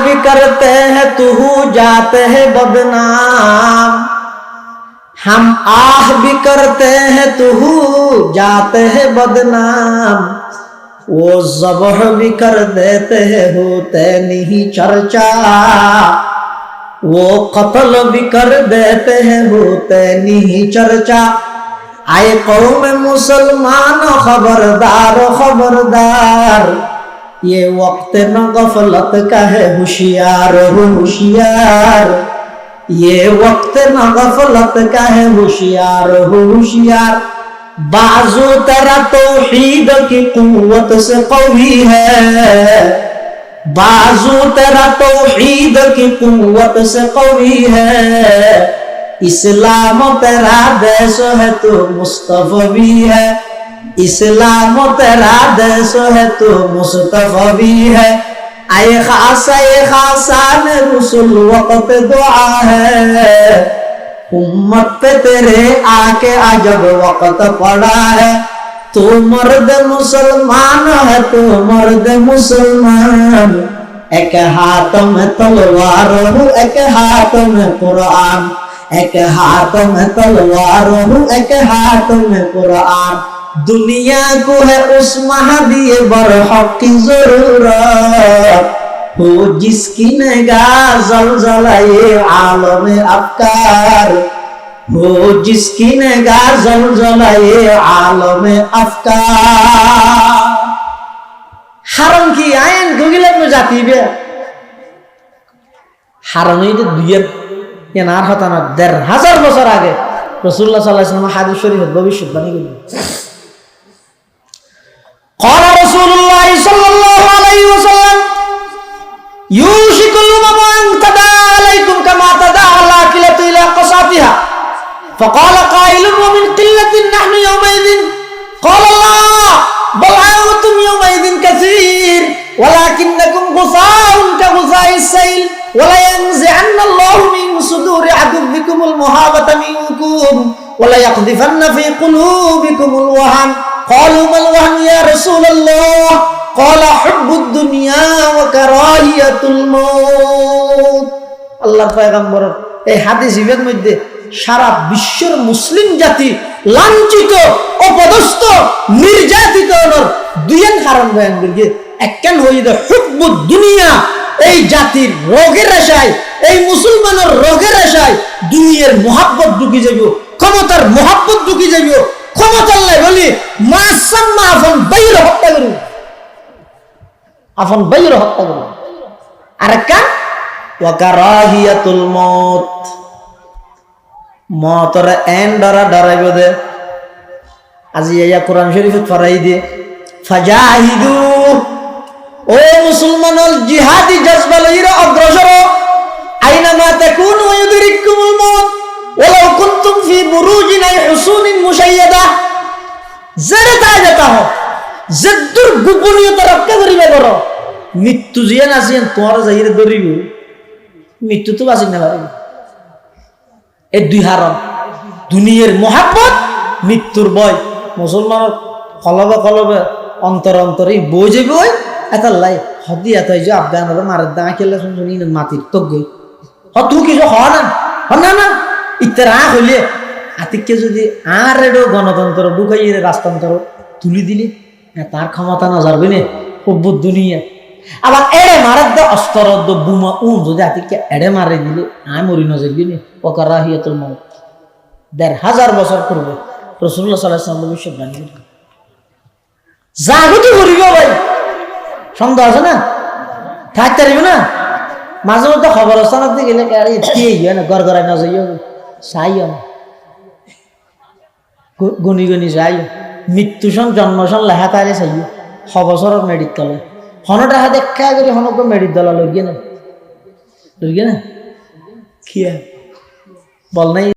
भी करते हैं तू जाते हैं बदनाम, हम आह भी करते हैं तू जाते हैं बदनाम, वो ज़ब्ह भी कर देते हैं होते नहीं चर्चा, वो कत्ल भी कर देते हैं होते नहीं चर्चा। आए कौम मुसलमान खबरदार खबरदार, ये वक्त न गफलत का है होशियार हो होशियार, ये वक्त न गफलत का है होशियार हो होशियार। बाजू तेरा तौहीद की कुव्वत से कवी है, बाजू तेरा तौहीद की कुव्वत से कवी है, इस्लाम तेरा देश है तो मुस्तफवी है, इस्लाम तेरा देश है तो मुस्तफवी है। आए खासा ने रसूल वक्त दुआ है, उम्मत पे तेरे आके अजब वक्त पड़ा है। तू मर्द मुसलमान है तो मर्द मुसलमान, एक हाथ में तलवार हूँ एक हाथ में कुरान, एक हाथ में तलवार हूँ एक हाथ में कुरान। दुनिया को है उस महदी बरहक की जरूरत, हो जिसकी निगाह ज़लज़लाए आलम अफकार, हो जिसकी निगाह ज़लज़लाए आलम अफकार। হারাম কি আইন গগিলাত ন জাতিবে হারাম এই দুইয়ের কেনার হতা না ১৫০০ বছর আগে রাসূলুল্লাহ সাল্লাল্লাহু আলাইহি ওয়াসাল্লাম হাদিস শরীফে ভবিষ্যৎবাণী করলেন। قال رسول الله صلى الله عليه وسلم يوشك الأمم أن تداعى عليكم كما تداعى الآكلة إلى قصاتها، فقال قائل ومن قلة نحن يومئذ، قال الله بل أنتم يومئذ كثير ولكنكم غثاء كغثاء السيل، ولينزعن الله من صدور عدوكم المهابة منكم وليقذفن في قلوبكم الوهن। قالوا ما الوهن يا رسول الله؟ قال حب الدنيا وكراهية الموت। আল্লাহর পয়গম্বর এই হাদিসের মধ্যে সারা বিশ্বের মুসলিম জাতি লাঞ্ছিত অপদস্থ নির্যাতিত হওয়ার দুইয়ের কারণ বয়ান করি। একখান হইল হুব্বুদ দুনিয়া, এই জাতির রোগের আশায় এই মুসলমানের রোগের আশায় দুনিয়ার মহাব্বত ঢুকি যাব, ক্ষমতার মহাব্বত ঢুকি যাব, ক্ষমতার লাই বলি মাসাম্মা আফন বাইরে হত্যা করুন, আফন বাইরে হত্যা করুন। আর একটা ওয়াকারাহিয়াতুল মউত, মতর এন ডরা ডরাইব দে। আজি ইয়া কোরআন শরীফে পড়াই দিয়ে ফাজাহিদু, ও মুসলমানল জিহাদি জজবা লইরা অগ্রসর, আইনামা তাকুনু ইউদরিকুমুল মউত ওয়ালাউ কুনতুম ফি বুরুজিন আই হুসুনিন মুশাইয়াদা। জেরে তাই যেতা হ, জেদ্দুর গোপনীয়তা রক্ষা করিবে করো, মৃত্যু জিয়ান আসিয়ান তোমার যাইরে ধরিব, মৃত্যু তো বাঁচিন না পারিব। এই দুই হারাম, দুনিয়ার মহাব্বত মৃত্যুর ভয়। মুসলমানের কলবে কলবে অন্তর অন্তরে বই যে বই এত লাই হদি এত যে আফগান মারের দাঁড়া খেলে শুনছি মাটির তো গই তুই কিছু হওয়া না না না ইত্যার হইলে আতিককে যদি আর এডো গণতন্ত্র ঢুকাই রাজতন্ত্র তুলি দিলে তার ক্ষমতা না যাবে না খুব দুনিয়া। আবার এড়ে মারার দে অস্ত্র বুমা যদি আতিককে এড়ে মারে দিলে আমি মরি না যাইবি না। ওয়াকারাহিয়াতুল মউত ১৫০০ বছর পূর্বে রাসূলুল্লাহ সাল্লাল্লাহু আলাইহি ওয়াসাল্লাম ভবিষ্যৎবাণী করেছেন। জাগতি করিব ভাই, সন্দেহ আছে না, থাকতে পারিব না। মাঝে মধ্যে খবর স্থানের দিকে গেলে না গড় গড়াই না যাইও, চাইও না গুনি গুনি যাইও, মৃত্যু সং জন্ম সং লেখা তাইলে চাইও ৬ বছরের মেডিট তলে হনটা হাতে দেখা করি হনক মেডিট দলা লইগে না কি বল নাই।